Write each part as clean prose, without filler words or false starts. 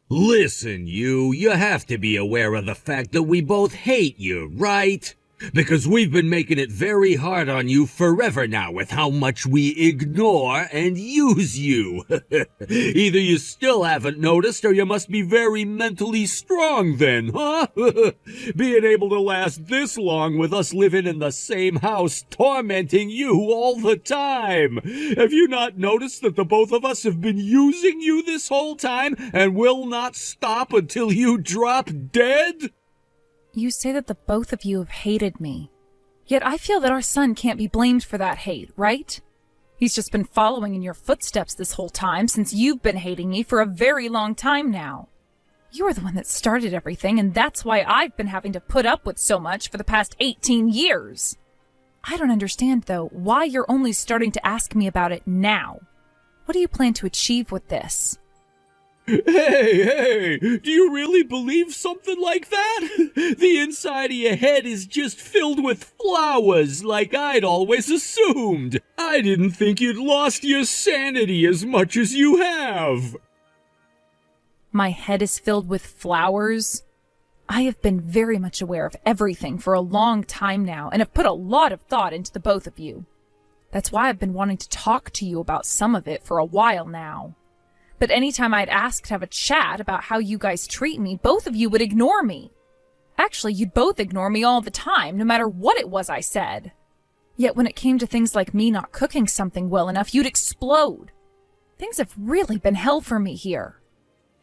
Listen, you have to be aware of the fact that we both hate you, right? Because we've been making it very hard on you forever now with how much we ignore and use you. Either you still haven't noticed or you must be very mentally strong then, huh? Being able to last this long with us living in the same house tormenting you all the time. Have you not noticed that the both of us have been using you this whole time and will not stop until you drop dead? You say that the both of you have hated me. Yet I feel that our son can't be blamed for that hate, right? He's just been following in your footsteps this whole time since you've been hating me for a very long time now. You are the one that started everything, and that's why I've been having to put up with so much for the past 18 years. I don't understand, though, why you're only starting to ask me about it now. What do you plan to achieve with this? Hey, do you really believe something like that? The inside of your head is just filled with flowers, like I'd always assumed. I didn't think you'd lost your sanity as much as you have. My head is filled with flowers? I have been very much aware of everything for a long time now, and have put a lot of thought into the both of you. That's why I've been wanting to talk to you about some of it for a while now. But anytime I'd ask to have a chat about how you guys treat me, both of you would ignore me. Actually, you'd both ignore me all the time, no matter what it was I said. Yet when it came to things like me not cooking something well enough, you'd explode. Things have really been hell for me here.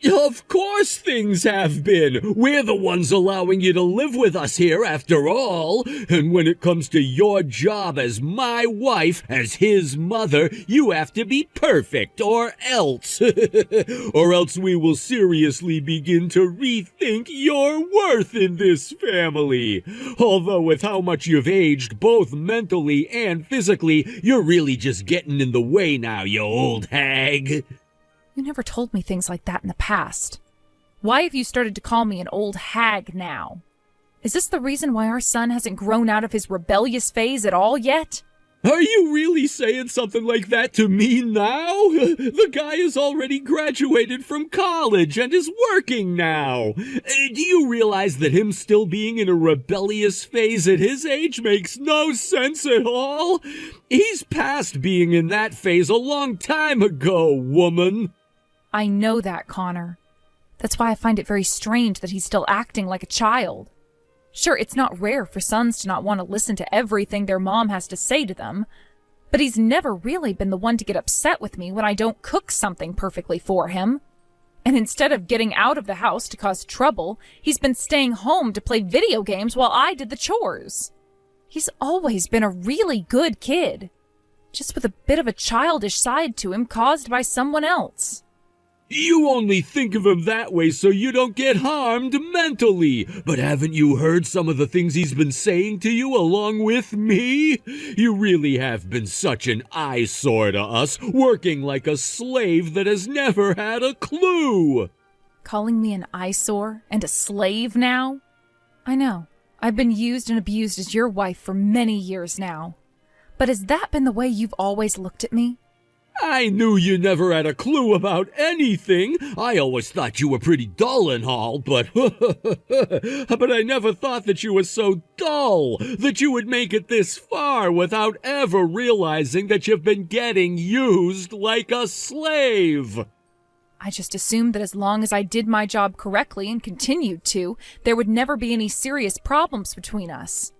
Of course things have been. We're the ones allowing you to live with us here after all. And when it comes to your job as my wife, as his mother, you have to be perfect or else. Or else we will seriously begin to rethink your worth in this family. Although with how much you've aged, both mentally and physically, you're really just getting in the way now, you old hag. You never told me things like that in the past. Why have you started to call me an old hag now? Is this the reason why our son hasn't grown out of his rebellious phase at all yet? Are you really saying something like that to me now? The guy has already graduated from college and is working now. Do you realize that him still being in a rebellious phase at his age makes no sense at all? He's past being in that phase a long time ago, woman. I know that, Connor. That's why I find it very strange that he's still acting like a child. Sure, it's not rare for sons to not want to listen to everything their mom has to say to them, but he's never really been the one to get upset with me when I don't cook something perfectly for him. And instead of getting out of the house to cause trouble, he's been staying home to play video games while I did the chores. He's always been a really good kid, just with a bit of a childish side to him caused by someone else. You only think of him that way so you don't get harmed mentally. But haven't you heard some of the things he's been saying to you along with me? You really have been such an eyesore to us, working like a slave that has never had a clue. Calling me an eyesore and a slave now? I know. I've been used and abused as your wife for many years now. But has that been the way you've always looked at me? I knew you never had a clue about anything. I always thought you were pretty dull and all, but but I never thought that you were so dull, that you would make it this far without ever realizing that you've been getting used like a slave. I just assumed that as long as I did my job correctly and continued to, there would never be any serious problems between us.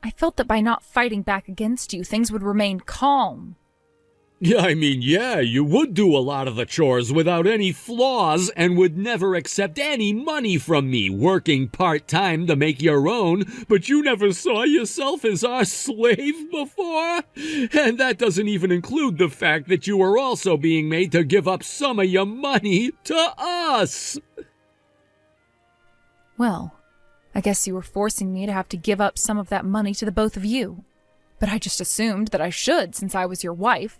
I felt that by not fighting back against you, things would remain calm. Yeah, you would do a lot of the chores without any flaws and would never accept any money from me, working part-time to make your own, but you never saw yourself as our slave before? And that doesn't even include the fact that you were also being made to give up some of your money to us. Well, I guess you were forcing me to have to give up some of that money to the both of you. But I just assumed that I should since I was your wife,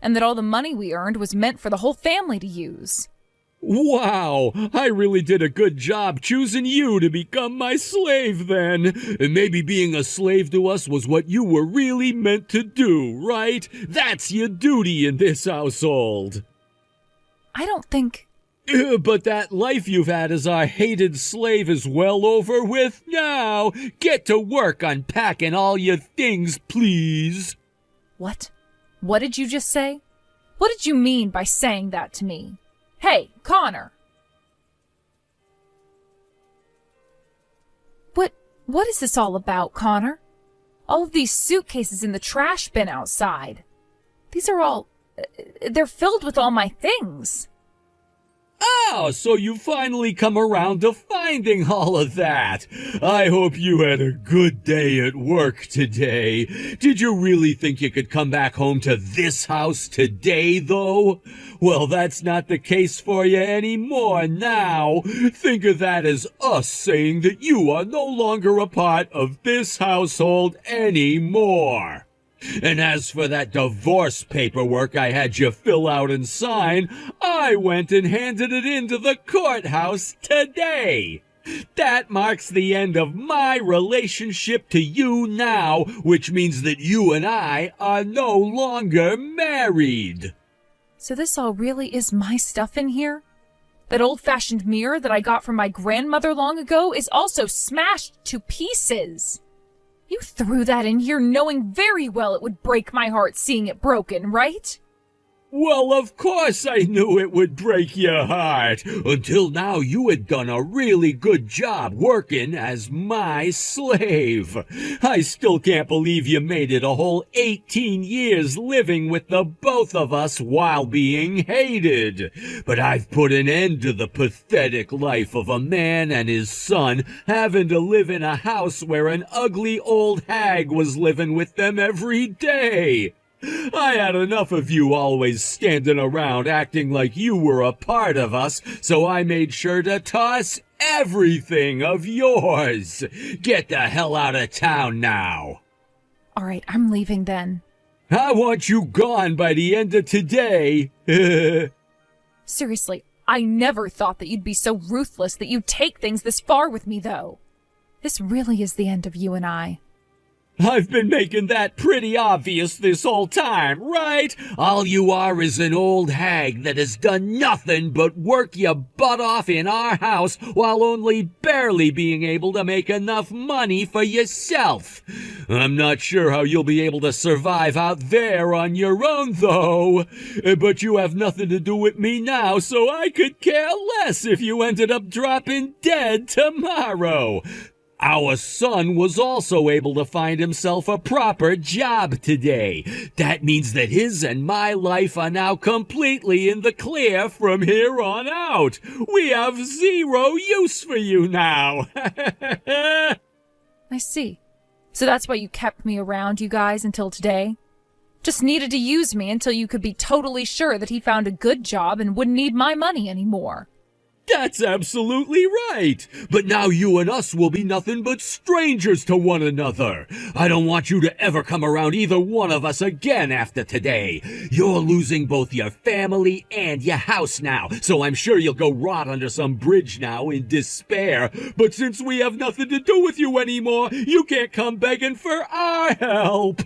and that all the money we earned was meant for the whole family to use. Wow, I really did a good job choosing you to become my slave then. And maybe being a slave to us was what you were really meant to do, right? That's your duty in this household. I don't think But that life you've had as our hated slave is well over with now. Get to work unpacking all your things, please. What? What did you just say? What did you mean by saying that to me? Hey, Connor! What is this all about, Connor? All of these suitcases in the trash bin outside. These are all... they're filled with all my things. Oh, so you finally come around to finding all of that. I hope you had a good day at work today. Did you really think you could come back home to this house today, though? Well, that's not the case for you anymore now. Think of that as us saying that you are no longer a part of this household anymore. And as for that divorce paperwork I had you fill out and sign, I went and handed it into the courthouse today. That marks the end of my relationship to you now, which means that you and I are no longer married. So this all really is my stuff in here? That old-fashioned mirror that I got from my grandmother long ago is also smashed to pieces. You threw that in here knowing very well it would break my heart seeing it broken, right? Well, of course I knew it would break your heart. Until now, you had done a really good job working as my slave. I still can't believe you made it a whole 18 years living with the both of us while being hated. But I've put an end to the pathetic life of a man and his son having to live in a house where an ugly old hag was living with them every day. I had enough of you always standing around acting like you were a part of us, so I made sure to toss everything of yours. Get the hell out of town now. All right, I'm leaving then. I want you gone by the end of today. Seriously, I never thought that you'd be so ruthless that you'd take things this far with me, though. This really is the end of you and I. I've been making that pretty obvious this whole time, right? All you are is an old hag that has done nothing but work your butt off in our house while only barely being able to make enough money for yourself. I'm not sure how you'll be able to survive out there on your own, though. But you have nothing to do with me now, so I could care less if you ended up dropping dead tomorrow. Our son was also able to find himself a proper job today. That means that his and my life are now completely in the clear from here on out. We have zero use for you now. I see. So that's why you kept me around, you guys, until today? Just needed to use me until you could be totally sure that he found a good job and wouldn't need my money anymore. That's absolutely right. But now you and us will be nothing but strangers to one another. I don't want you to ever come around either one of us again after today. You're losing both your family and your house now, so I'm sure you'll go rot under some bridge now in despair. But since we have nothing to do with you anymore, you can't come begging for our help.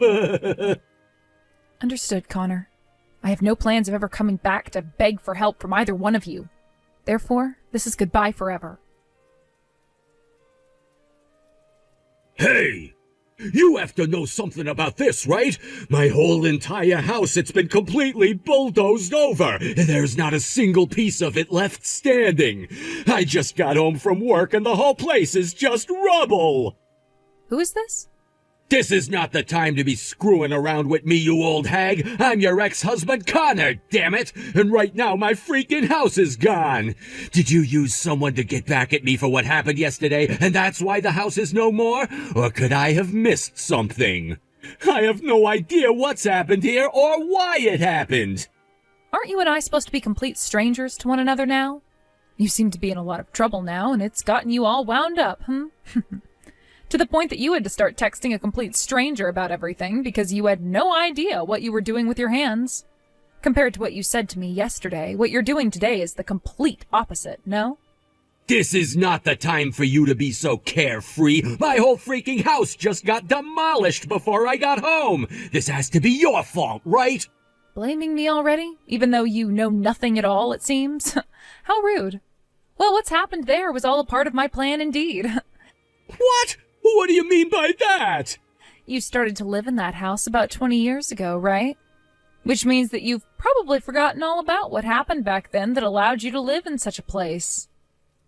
Understood, Connor. I have no plans of ever coming back to beg for help from either one of you. Therefore, this is goodbye forever. Hey! You have to know something about this, right? My whole entire house, it's been completely bulldozed over, and there's not a single piece of it left standing. I just got home from work, and the whole place is just rubble! Who is this? This is not the time to be screwing around with me, you old hag. I'm your ex-husband, Connor, damn it! And right now my freaking house is gone! Did you use someone to get back at me for what happened yesterday, and that's why the house is no more? Or could I have missed something? I have no idea what's happened here or why it happened! Aren't you and I supposed to be complete strangers to one another now? You seem to be in a lot of trouble now, and it's gotten you all wound up, To the point that you had to start texting a complete stranger about everything because you had no idea what you were doing with your hands. Compared to what you said to me yesterday, what you're doing today is the complete opposite, no? This is not the time for you to be so carefree. My whole freaking house just got demolished before I got home. This has to be your fault, right? Blaming me already, even though you know nothing at all, it seems? How rude. Well, what's happened there was all a part of my plan indeed. What? What do you mean by that? You started to live in that house about 20 years ago, right? Which means that you've probably forgotten all about what happened back then that allowed you to live in such a place.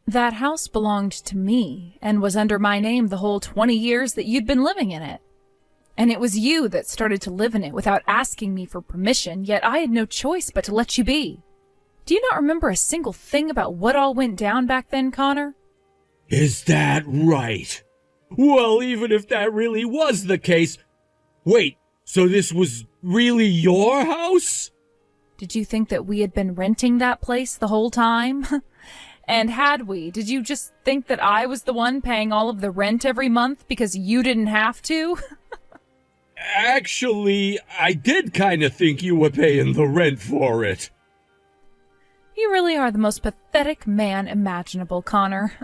That house belonged to me and was under my name the whole 20 years that you'd been living in it. And it was you that started to live in it without asking me for permission, yet I had no choice but to let you be. Do you not remember a single thing about what all went down back then, Connor? Is that right? Well, even if that really was the case... Wait, so this was really your house? Did you think that we had been renting that place the whole time? And had we, did you just think that I was the one paying all of the rent every month because you didn't have to? Actually, I did kind of think you were paying the rent for it. You really are the most pathetic man imaginable, Connor.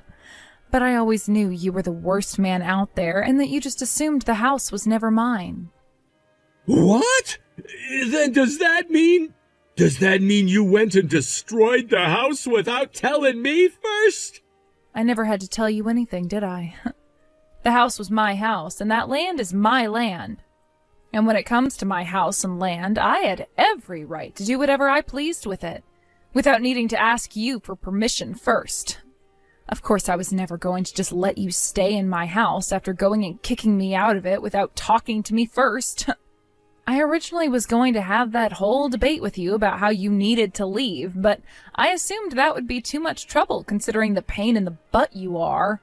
But I always knew you were the worst man out there and that you just assumed the house was never mine. What? Then does that mean you went and destroyed the house without telling me first? I never had to tell you anything, did I? The house was my house, and that land is my land. And when it comes to my house and land, I had every right to do whatever I pleased with it, without needing to ask you for permission first. Of course, I was never going to just let you stay in my house after going and kicking me out of it without talking to me first. I originally was going to have that whole debate with you about how you needed to leave, but I assumed that would be too much trouble considering the pain in the butt you are.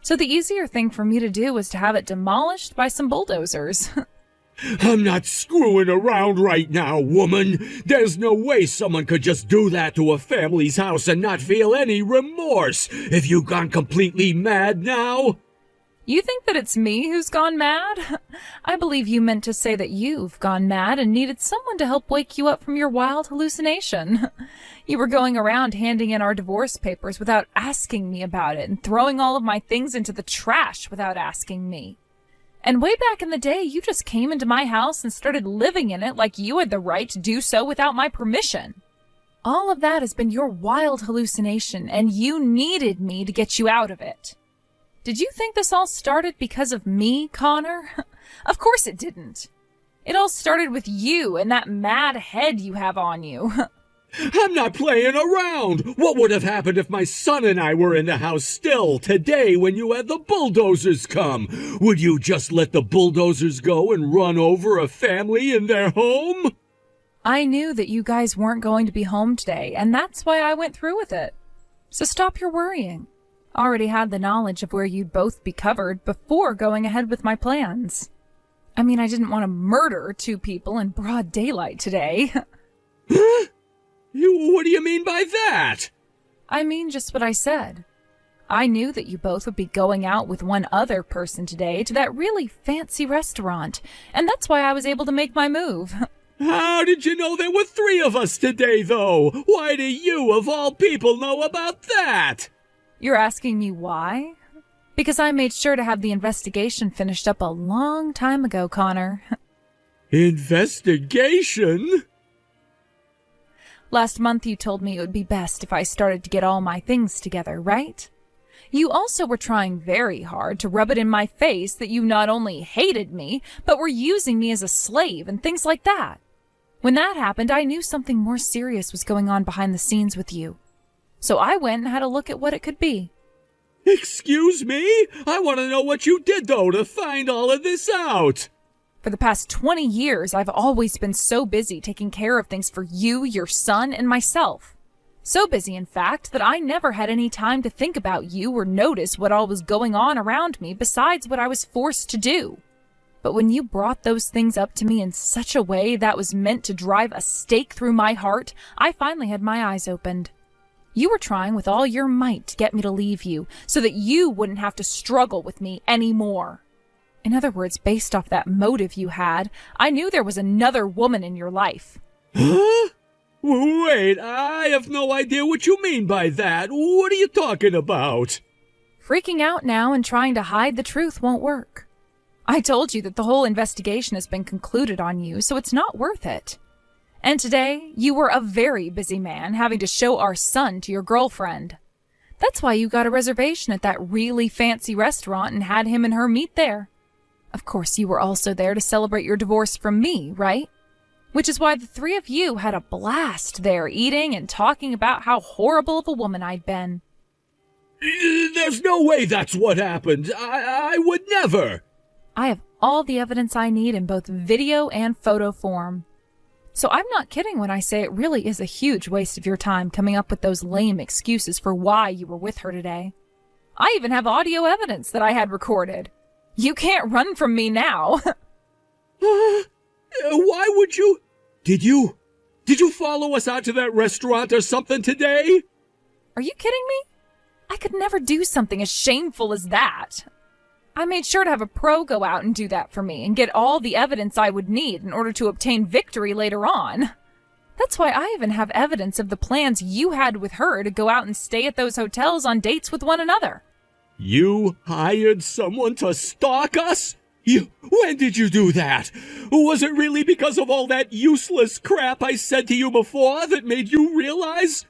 So the easier thing for me to do was to have it demolished by some bulldozers. I'm not screwing around right now, woman. There's no way someone could just do that to a family's house and not feel any remorse. Have you gone completely mad now? You think that it's me who's gone mad? I believe you meant to say that you've gone mad and needed someone to help wake you up from your wild hallucination. You were going around handing in our divorce papers without asking me about it and throwing all of my things into the trash without asking me. And way back in the day, you just came into my house and started living in it like you had the right to do so without my permission. All of that has been your wild hallucination, and you needed me to get you out of it. Did you think this all started because of me, Connor? Of course it didn't. It all started with you and that mad head you have on you. I'm not playing around. What would have happened if my son and I were in the house still today when you had the bulldozers come? Would you just let the bulldozers go and run over a family in their home? I knew that you guys weren't going to be home today, and that's why I went through with it. So stop your worrying. Already had the knowledge of where you'd both be covered before going ahead with my plans. I mean, I didn't want to murder two people in broad daylight today. Huh? What do you mean by that? I mean just what I said. I knew that you both would be going out with one other person today to that really fancy restaurant, and that's why I was able to make my move. How did you know there were 3 of us today, though? Why do you, of all people, know about that? You're asking me why? Because I made sure to have the investigation finished up a long time ago, Connor. Investigation? Last month you told me it would be best if I started to get all my things together, right? You also were trying very hard to rub it in my face that you not only hated me, but were using me as a slave and things like that. When that happened, I knew something more serious was going on behind the scenes with you. So I went and had a look at what it could be. Excuse me? I want to know what you did, though, to find all of this out. For the past 20 years, I've always been so busy taking care of things for you, your son, and myself. So busy, in fact, that I never had any time to think about you or notice what all was going on around me besides what I was forced to do. But when you brought those things up to me in such a way that was meant to drive a stake through my heart, I finally had my eyes opened. You were trying with all your might to get me to leave you so that you wouldn't have to struggle with me anymore. In other words, based off that motive you had, I knew there was another woman in your life. Huh? Wait, I have no idea what you mean by that. What are you talking about? Freaking out now and trying to hide the truth won't work. I told you that the whole investigation has been concluded on you, so it's not worth it. And today, you were a very busy man having to show our son to your girlfriend. That's why you got a reservation at that really fancy restaurant and had him and her meet there. Of course, you were also there to celebrate your divorce from me, right? Which is why the three of you had a blast there eating and talking about how horrible of a woman I'd been. There's no way that's what happened. I would never. I have all the evidence I need in both video and photo form. So I'm not kidding when I say it really is a huge waste of your time coming up with those lame excuses for why you were with her today. I even have audio evidence that I had recorded. You can't run from me now. Why would you? Did you follow us out to that restaurant or something today? Are you kidding me? I could never do something as shameful as that. I made sure to have a pro go out and do that for me and get all the evidence I would need in order to obtain victory later on. That's why I even have evidence of the plans you had with her to go out and stay at those hotels on dates with one another. You hired someone to stalk us? When did you do that? Was it really because of all that useless crap I said to you before that made you realize?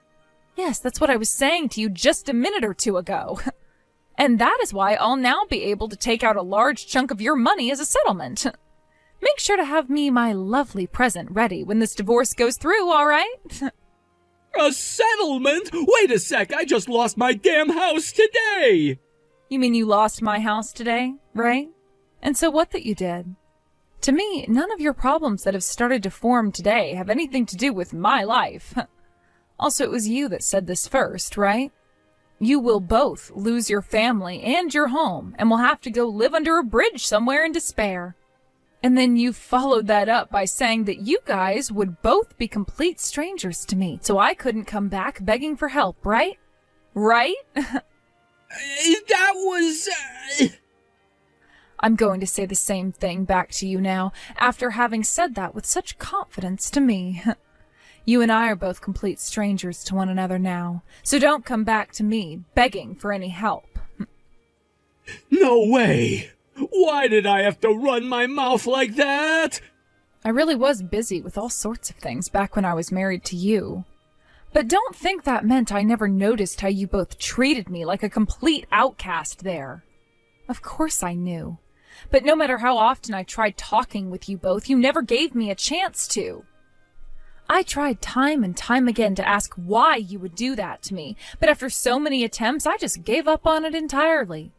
Yes, that's what I was saying to you just a minute or two ago. And that is why I'll now be able to take out a large chunk of your money as a settlement. Make sure to have me my lovely present ready when this divorce goes through, all right? A settlement? Wait a sec, I just lost my damn house today! You mean you lost my house today, right? And so what that you did? To me, none of your problems that have started to form today have anything to do with my life. Also, it was you that said this first, right? You will both lose your family and your home and will have to go live under a bridge somewhere in despair. And then you followed that up by saying that you guys would both be complete strangers to me, so I couldn't come back begging for help, right? Right? That was... I'm going to say the same thing back to you now, after having said that with such confidence to me. You and I are both complete strangers to one another now, so don't come back to me begging for any help. No way! Why did I have to run my mouth like that? I really was busy with all sorts of things back when I was married to you. But don't think that meant I never noticed how you both treated me like a complete outcast there. Of course I knew. But no matter how often I tried talking with you both, you never gave me a chance to. I tried time and time again to ask why you would do that to me, but after so many attempts, I just gave up on it entirely.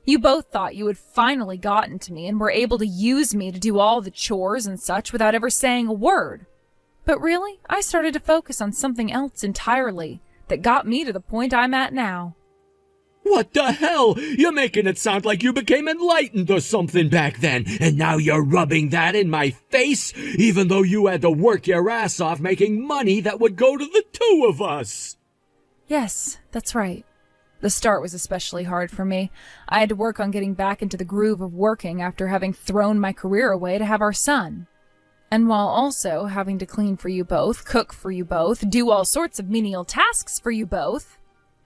You both thought you had finally gotten to me and were able to use me to do all the chores and such without ever saying a word. But really, I started to focus on something else entirely that got me to the point I'm at now. What the hell? You're making it sound like you became enlightened or something back then, and now you're rubbing that in my face, even though you had to work your ass off making money that would go to the two of us. Yes, that's right. The start was especially hard for me. I had to work on getting back into the groove of working after having thrown my career away to have our son. And while also having to clean for you both, cook for you both, do all sorts of menial tasks for you both.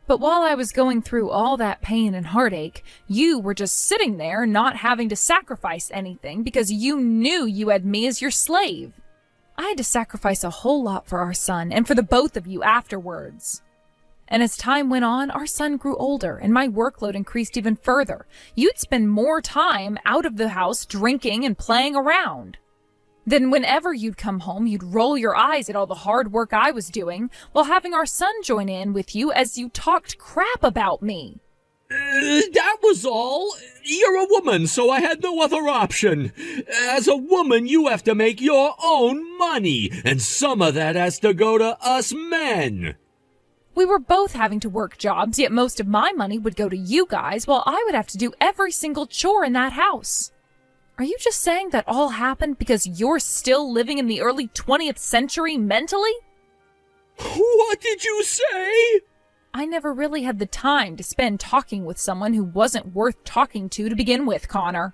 But while I was going through all that pain and heartache, you were just sitting there not having to sacrifice anything because you knew you had me as your slave. I had to sacrifice a whole lot for our son and for the both of you afterwards. And as time went on, our son grew older and my workload increased even further. You'd spend more time out of the house drinking and playing around. Then whenever you'd come home, you'd roll your eyes at all the hard work I was doing while having our son join in with you as you talked crap about me. That was all. You're a woman, so I had no other option. As a woman, you have to make your own money, and some of that has to go to us men. We were both having to work jobs, yet most of my money would go to you guys while I would have to do every single chore in that house. Are you just saying that all happened because you're still living in the early 20th century mentally? What did you say? I never really had the time to spend talking with someone who wasn't worth talking to begin with, Connor.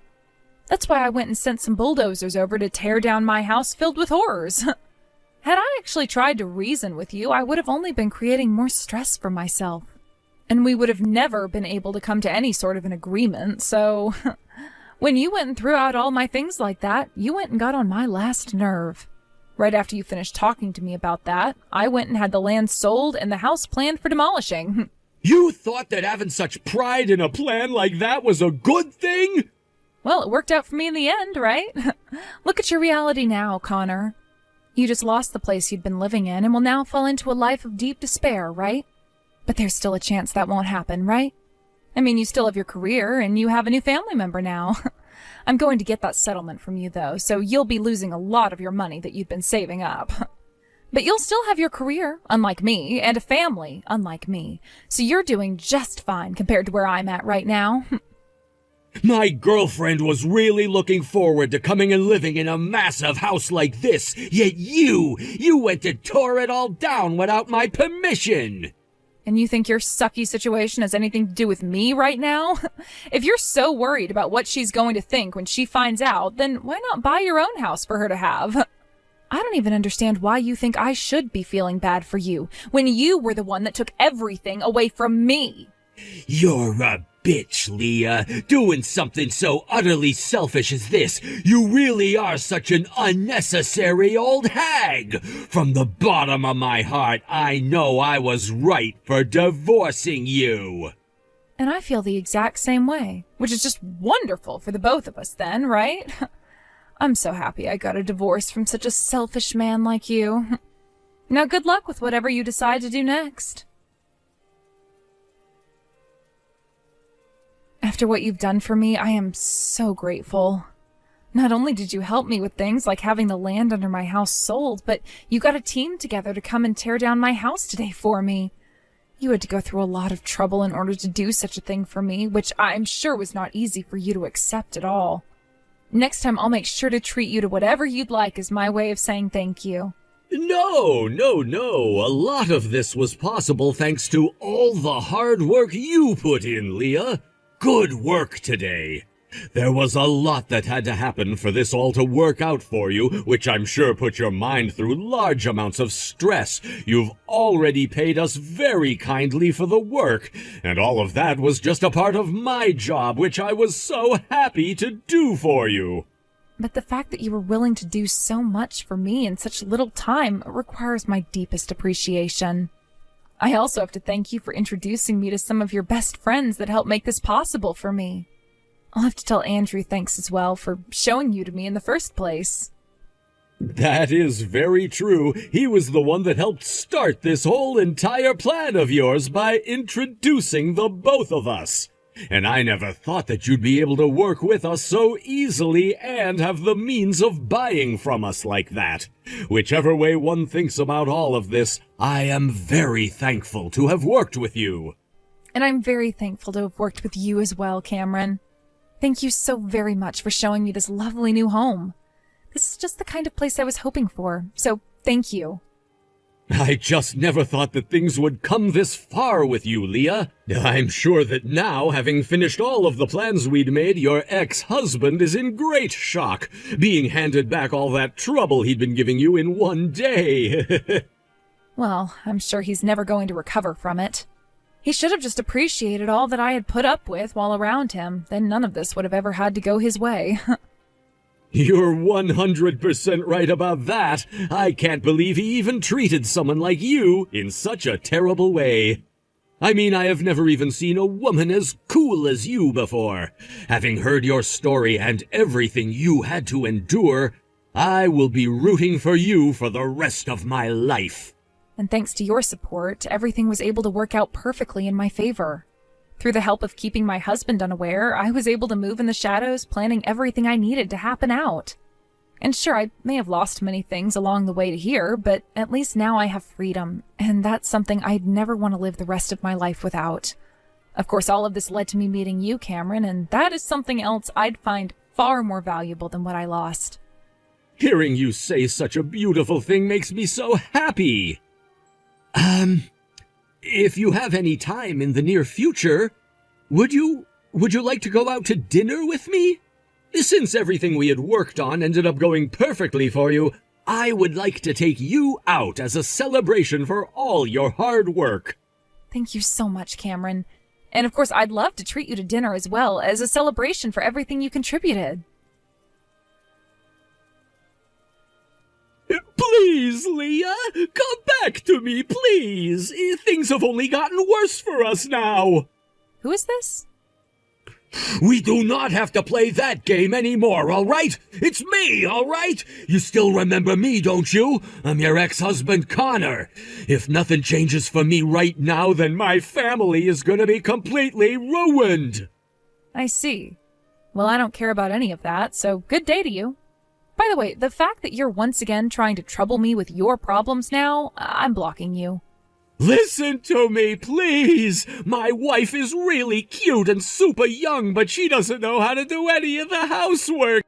That's why I went and sent some bulldozers over to tear down my house filled with horrors. Had I actually tried to reason with you, I would have only been creating more stress for myself. And we would have never been able to come to any sort of an agreement, so... When you went and threw out all my things like that, you went and got on my last nerve. Right after you finished talking to me about that, I went and had the land sold and the house planned for demolishing. You thought that having such pride in a plan like that was a good thing? Well, it worked out for me in the end, right? Look at your reality now, Connor. You just lost the place you'd been living in and will now fall into a life of deep despair, right? But there's still a chance that won't happen, right? I mean, you still have your career and you have a new family member now. I'm going to get that settlement from you, though, so you'll be losing a lot of your money that you've been saving up. But you'll still have your career, unlike me, and a family, unlike me. So you're doing just fine compared to where I'm at right now. My girlfriend was really looking forward to coming and living in a massive house like this, yet you went and tore it all down without my permission. And you think your sucky situation has anything to do with me right now? If you're so worried about what she's going to think when she finds out, then why not buy your own house for her to have? I don't even understand why you think I should be feeling bad for you, when you were the one that took everything away from me. You're a bitch, Leah. Doing something so utterly selfish as this. You really are such an unnecessary old hag. From the bottom of my heart, I know I was right for divorcing you. And I feel the exact same way, which is just wonderful for the both of us then, right? I'm so happy I got a divorce from such a selfish man like you. Now good luck with whatever you decide to do next. After what you've done for me, I am so grateful. Not only did you help me with things like having the land under my house sold, but you got a team together to come and tear down my house today for me. You had to go through a lot of trouble in order to do such a thing for me, which I'm sure was not easy for you to accept at all. Next time I'll make sure to treat you to whatever you'd like as my way of saying thank you. No. A lot of this was possible thanks to all the hard work you put in, Leah. Good work today. There was a lot that had to happen for this all to work out for you, which I'm sure put your mind through large amounts of stress. You've already paid us very kindly for the work, and all of that was just a part of my job, which I was so happy to do for you. But the fact that you were willing to do so much for me in such little time requires my deepest appreciation. I also have to thank you for introducing me to some of your best friends that helped make this possible for me. I'll have to tell Andrew thanks as well for showing you to me in the first place. That is very true. He was the one that helped start this whole entire plan of yours by introducing the both of us. And I never thought that you'd be able to work with us so easily and have the means of buying from us like that. Whichever way one thinks about all of this, I am very thankful to have worked with you. And I'm very thankful to have worked with you as well, Cameron. Thank you so very much for showing me this lovely new home. This is just the kind of place I was hoping for, so thank you. I just never thought that things would come this far with you, Leah. I'm sure that now, having finished all of the plans we'd made, your ex-husband is in great shock, being handed back all that trouble he'd been giving you in one day. Well, I'm sure he's never going to recover from it. He should have just appreciated all that I had put up with while around him. Then none of this would have ever had to go his way. You're 100% right about that. I can't believe he even treated someone like you in such a terrible way. I mean, I have never even seen a woman as cool as you before. Having heard your story and everything you had to endure, I will be rooting for you for the rest of my life. And thanks to your support, everything was able to work out perfectly in my favor. Through the help of keeping my husband unaware, I was able to move in the shadows, planning everything I needed to happen out. And sure, I may have lost many things along the way to here, but at least now I have freedom, and that's something I'd never want to live the rest of my life without. Of course, all of this led to me meeting you, Cameron, and that is something else I'd find far more valuable than what I lost. Hearing you say such a beautiful thing makes me so happy. If you have any time in the near future, would you like to go out to dinner with me? Since everything we had worked on ended up going perfectly for you, I would like to take you out as a celebration for all your hard work. Thank you so much, Cameron. And of course, I'd love to treat you to dinner as well, as a celebration for everything you contributed. Please, Leah, come back to me, please. Things have only gotten worse for us now. Who is this? We do not have to play that game anymore, all right? It's me, all right? You still remember me, don't you? I'm your ex-husband, Connor. If nothing changes for me right now, then my family is gonna be completely ruined. I see. Well, I don't care about any of that, so good day to you. By the way, the fact that you're once again trying to trouble me with your problems now, I'm blocking you. Listen to me, please. My wife is really cute and super young, but she doesn't know how to do any of the housework.